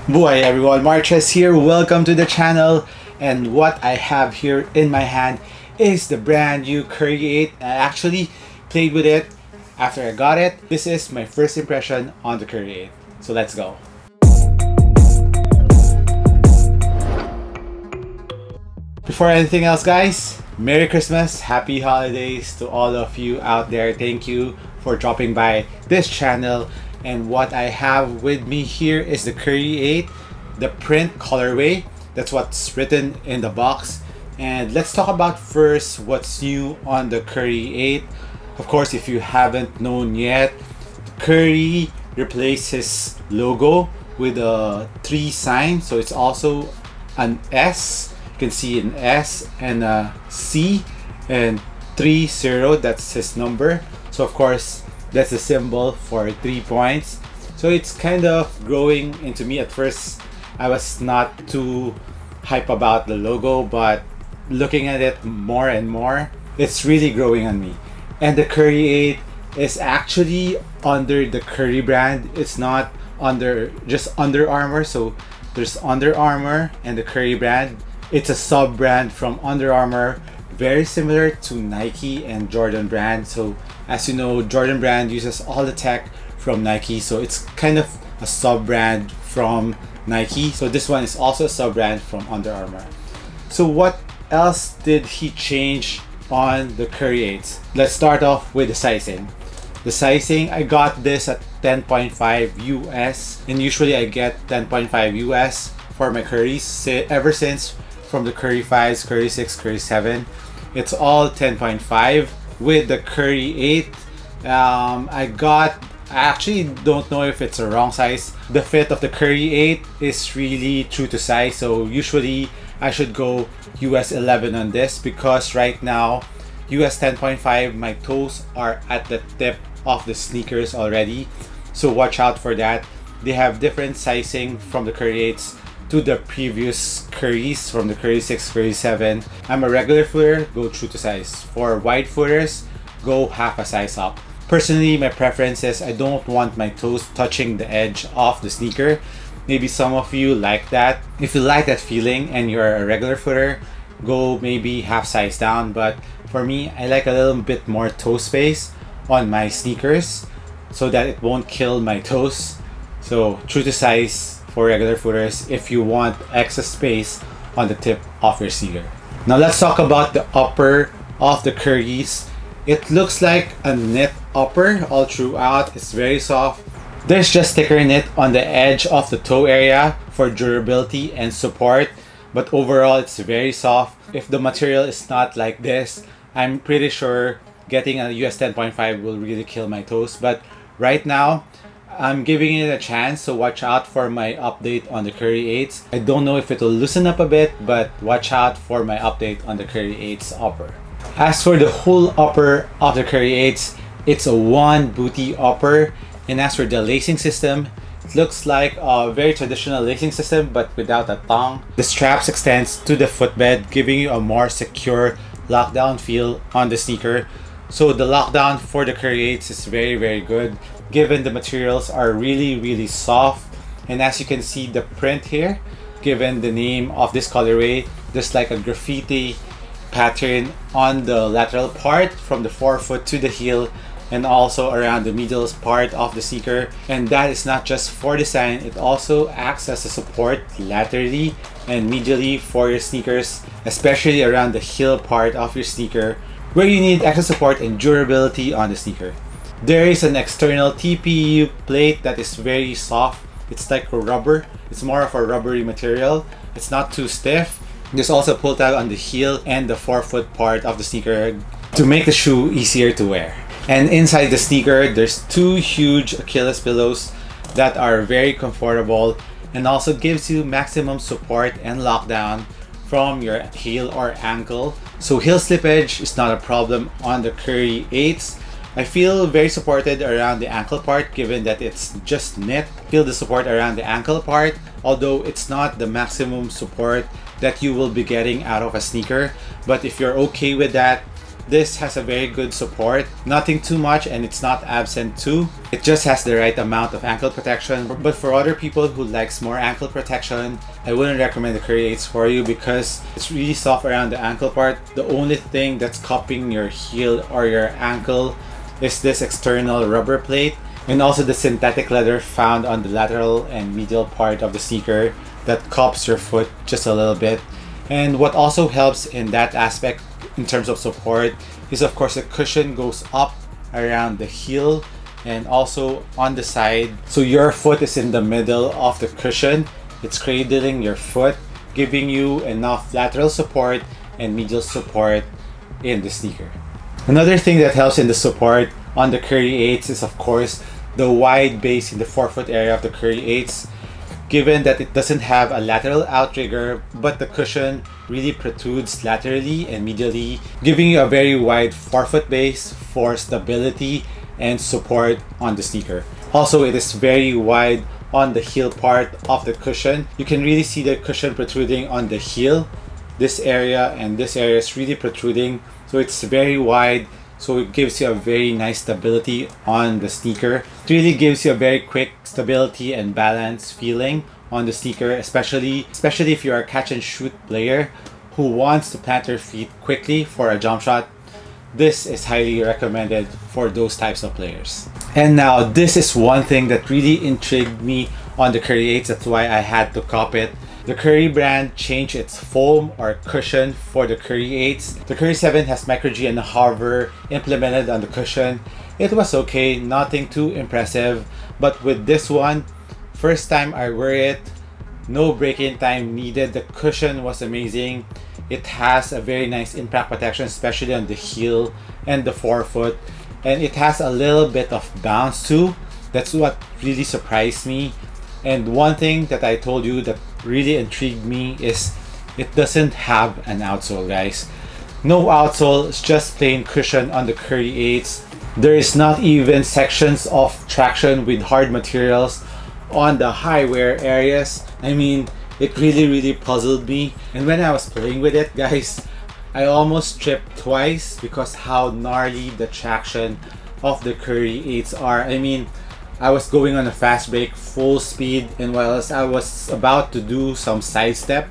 Boy everyone, Marches here, welcome to the channel. And what I have here in my hand is the brand new Curry 8. I actually played with it after I got it. This is my first impression on the Curry 8. So let's go. Before anything else guys, Merry Christmas, Happy Holidays to all of you out there. Thank you for dropping by this channel. And what I have with me here is the Curry 8, the print colorway. That's what's written in the box. And let's talk about first what's new on the Curry 8. Of course, if you haven't known yet, Curry replaced his logo with a 3 sign. So it's also an S. You can see an S and a C and 30, that's his number. So of course, that's the symbol for 3 points. So it's kind of growing into me. At first, I was not too hype about the logo, but looking at it more and more, it's really growing on me. And the Curry 8 is actually under the Curry brand. It's not under just Under Armour. So there's Under Armour and the Curry brand. It's a sub brand from Under Armour, very similar to Nike and Jordan brand. So as you know, Jordan brand uses all the tech from Nike, so it's kind of a sub brand from Nike. So this one is also a sub brand from Under Armour. So what else did he change on the Curry 8? Let's start off with the sizing. The sizing, I got this at 10.5 US, and usually I get 10.5 US for my Currys ever since, from the Curry 5s, Curry 6, Curry 7. It's all 10.5. With the Curry 8, I actually don't know if it's a wrong size. The fit of the Curry 8 is really true to size, so usually I should go US 11 on this, because right now US 10.5, my toes are at the tip of the sneakers already, so watch out for that. They have different sizing from the Curry 8s to the previous Currys, from the Curry 6, Curry 7. I'm a regular footer, go true to size. For wide footers, go half a size up. Personally, my preference is I don't want my toes touching the edge of the sneaker. Maybe some of you like that. If you like that feeling and you're a regular footer, go maybe half size down. But for me, I like a little bit more toe space on my sneakers so that it won't kill my toes. So true to size for regular footers if you want extra space on the tip of your sneaker. Now let's talk about the upper of the Currys. It looks like a knit upper all throughout. It's very soft. There's just thicker knit on the edge of the toe area for durability and support, but overall it's very soft. If the material is not like this, I'm pretty sure getting a US 10.5 will really kill my toes. But right now, I'm giving it a chance, so watch out for my update on the Curry 8s. I don't know if it'll loosen up a bit, but watch out for my update on the Curry 8s upper. As for the whole upper of the Curry 8s, it's a one booty upper. And as for the lacing system, it looks like a very traditional lacing system, but without a thong. The straps extends to the footbed, giving you a more secure lockdown feel on the sneaker. So the lockdown for the Curry 8s is very good, given the materials are really soft. And as you can see, the print here, given the name of this colorway, there's like a graffiti pattern on the lateral part from the forefoot to the heel, and also around the middle part of the sneaker. And that is not just for design, it also acts as a support laterally and medially for your sneakers, especially around the heel part of your sneaker, where you need extra support and durability on the sneaker. There is an external TPU plate that is very soft. It's like a rubber. It's more of a rubbery material. It's not too stiff. There's also a pull tab on the heel and the forefoot part of the sneaker to make the shoe easier to wear. And inside the sneaker, there's 2 huge Achilles pillows that are very comfortable and also gives you maximum support and lockdown from your heel or ankle. So heel slippage is not a problem on the Curry 8s. I feel very supported around the ankle part, given that it's just knit. Feel the support around the ankle part, although it's not the maximum support that you will be getting out of a sneaker. But if you're okay with that, This has a very good support, nothing too much, and it's not absent too. It just has the right amount of ankle protection. But for other people who likes more ankle protection, I wouldn't recommend the Curry 8s for you because it's really soft around the ankle part. The only thing that's cupping your heel or your ankle is this external rubber plate, and also the synthetic leather found on the lateral and medial part of the sneaker that cups your foot just a little bit. And what also helps in that aspect in terms of support is, of course, the cushion goes up around the heel and also on the side, so your foot is in the middle of the cushion. It's cradling your foot, giving you enough lateral support and medial support in the sneaker. Another thing that helps in the support on the Curry 8s is, of course, the wide base in the forefoot area of the Curry 8s. Given that it doesn't have a lateral outrigger, but the cushion really protrudes laterally and medially, giving you a very wide forefoot base for stability and support on the sneaker. Also, it is very wide on the heel part of the cushion. You can really see the cushion protruding on the heel. This area and this area is really protruding, so it's very wide, so it gives you a very nice stability on the sneaker. It really gives you a very quick stability and balance feeling on the sneaker, especially if you're a catch and shoot player who wants to plant your feet quickly for a jump shot. This is highly recommended for those types of players. And now, this is one thing that really intrigued me on the Curry 8s. That's why I had to cop it. The Curry brand changed its foam or cushion for the Curry 8s. The Curry 7 has Micro G and Hover implemented on the cushion. It was okay, nothing too impressive. But with this one, first time I wear it, no break-in time needed. The cushion was amazing. It has a very nice impact protection, especially on the heel and the forefoot. And it has a little bit of bounce too. That's what really surprised me. And one thing that I told you that really intrigued me is it doesn't have an outsole, guys. No outsole, it's just plain cushion on the Curry 8s. There is not even sections of traction with hard materials on the high wear areas. I mean, it really puzzled me. And when I was playing with it, guys, I almost tripped twice because how gnarly the traction of the Curry 8s are. I mean, I was going on a fast break, full speed, and whilst I was about to do some sidestep,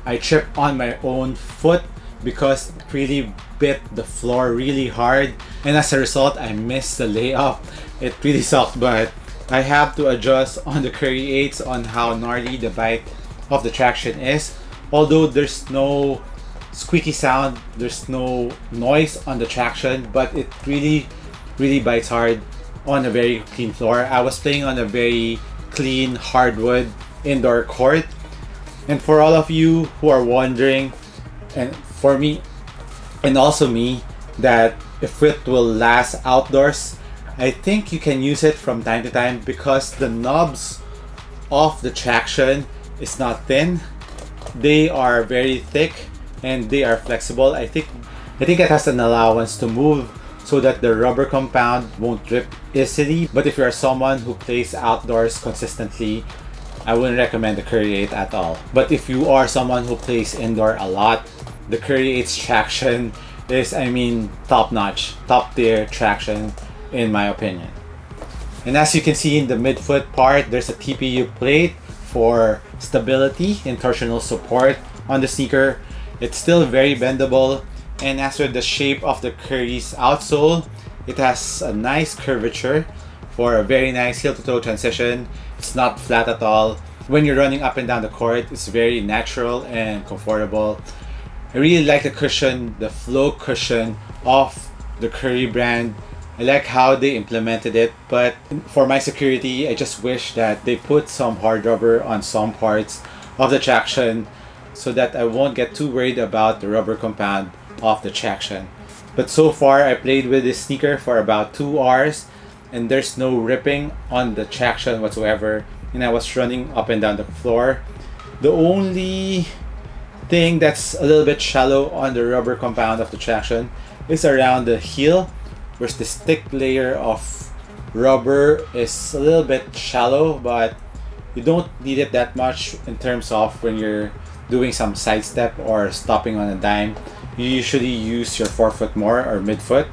I tripped on my own foot because it really bit the floor really hard, and as a result, I missed the layup. It really sucked, but I have to adjust on the Curry 8s on how gnarly the bite of the traction is. Although there's no squeaky sound, there's no noise on the traction, but it really bites hard on a very clean floor. I was playing on a very clean hardwood indoor court. And for all of you who are wondering, and for me and also me, that if it will last outdoors, I think you can use it from time to time because the knobs of the traction is not thin. They are very thick and they are flexible. I think it has an allowance to move so that the rubber compound won't rip easily. But if you're someone who plays outdoors consistently, I wouldn't recommend the Curry 8 at all. But if you are someone who plays indoor a lot, the Curry 8's traction is, I mean, top notch, top tier traction in my opinion. And as you can see in the midfoot part, there's a TPU plate for stability and torsional support on the sneaker. It's still very bendable. And as for the shape of the Curry's outsole, it has a nice curvature for a very nice heel-to-toe transition. It's not flat at all. When you're running up and down the court, it's very natural and comfortable. I really like the cushion, the flow cushion of the Curry brand. I like how they implemented it, but for my security, I just wish that they put some hard rubber on some parts of the traction so that I won't get too worried about the rubber compound of the traction. But so far, I played with this sneaker for about 2 hours and there's no ripping on the traction whatsoever, and I was running up and down the floor. The only thing that's a little bit shallow on the rubber compound of the traction is around the heel, where the thick layer of rubber is a little bit shallow, but you don't need it that much in terms of when you're doing some sidestep or stopping on a dime. you usually use your forefoot more or midfoot.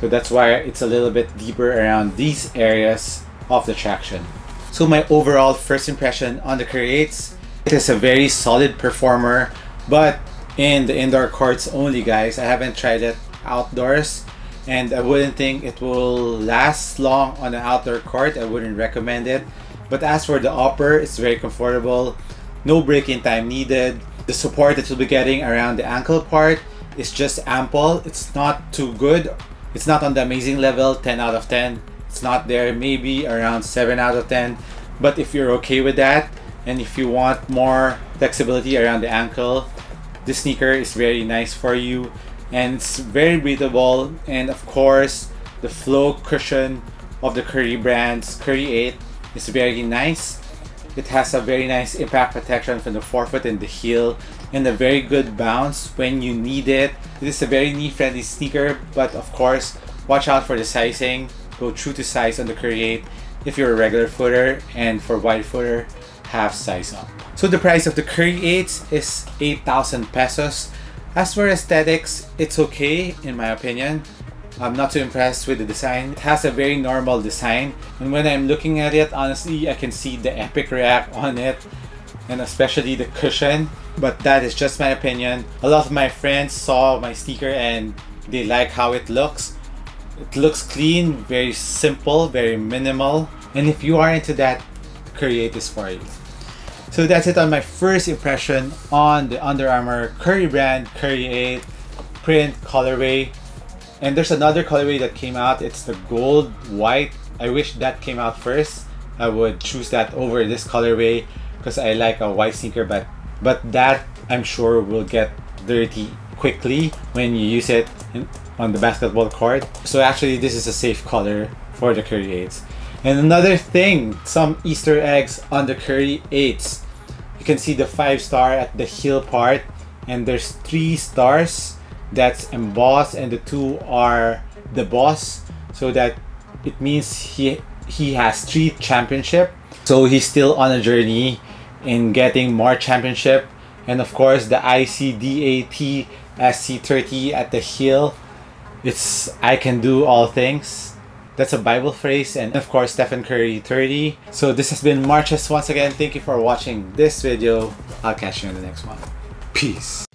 So that's why it's a little bit deeper around these areas of the traction. So my overall first impression on the Curry 8s, it is a very solid performer, but in the indoor courts only, guys. I haven't tried it outdoors, and I wouldn't think it will last long on an outdoor court. I wouldn't recommend it. But as for the upper, it's very comfortable. No break-in time needed. The support that you'll be getting around the ankle part is just ample. It's not too good. It's not on the amazing level, 10 out of 10. It's not there, maybe around 7 out of 10. But if you're okay with that, and if you want more flexibility around the ankle, this sneaker is very nice for you. And it's very breathable. And of course, the flow cushion of the Curry brand's Curry 8 is very nice. It has a very nice impact protection from the forefoot and the heel, and a very good bounce when you need it. It is a very knee-friendly sneaker, but of course, watch out for the sizing. Go true to size on the Curry 8 if you're a regular footer, and for wide footer, half size up. So the price of the Curry 8s is 8,000 pesos. As for aesthetics, it's okay in my opinion. I'm not too impressed with the design. It has a very normal design, and when I'm looking at it, honestly, I can see the epic rack on it, and especially the cushion. But that is just my opinion. A lot of my friends saw my sneaker and they like how it looks. It looks clean, very simple, very minimal. And if you are into that, Curry 8 is for you. So that's it on my first impression on the Under Armour Curry brand Curry 8 print colorway. And there's another colorway that came out. It's the gold white. I wish that came out first. I would choose that over this colorway because I like a white sneaker, but that I'm sure will get dirty quickly when you use it on the basketball court. So actually this is a safe color for the Curry 8s. And another thing, some Easter eggs on the Curry 8s. You can see the 5-star at the heel part, and there's 3 stars that's embossed, and the 2 are the boss, so that it means he has 3 championship. So he's still on a journey in getting more championship. And of course the ICDAT SC30 at the heel, it's I can do all things. That's a Bible phrase. And of course Stephen Curry 30. So this has been Marches once again. Thank you for watching this video. I'll catch you in the next one. Peace.